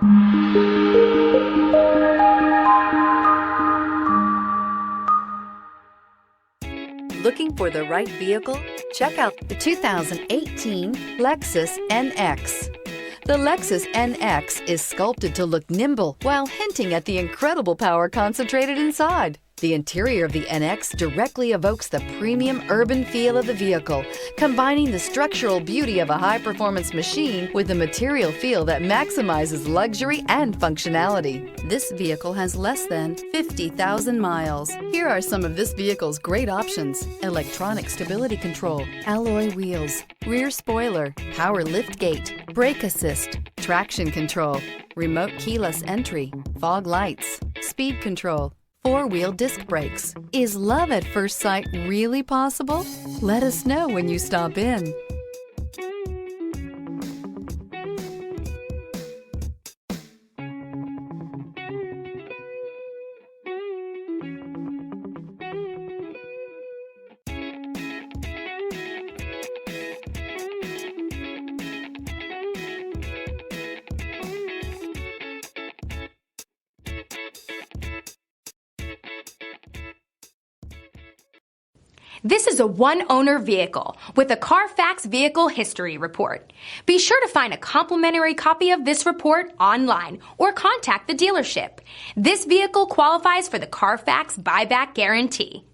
Looking for the right vehicle? Check out the 2018 Lexus NX. The Lexus NX is sculpted to look nimble while hinting at the incredible power concentrated inside. The interior of the NX directly evokes the premium urban feel of the vehicle, combining the structural beauty of a high-performance machine with a material feel that maximizes luxury and functionality. This vehicle has less than 50,000 miles. Here are some of this vehicle's great options: electronic stability control, alloy wheels, rear spoiler, power liftgate, brake assist, traction control, remote keyless entry, fog lights, speed control, four-wheel disc brakes. Is love at first sight really possible? Let us know when you stop in. This is a one-owner vehicle with a Carfax Vehicle History Report. Be sure to find a complimentary copy of this report online or contact the dealership. This vehicle qualifies for the Carfax Buyback Guarantee.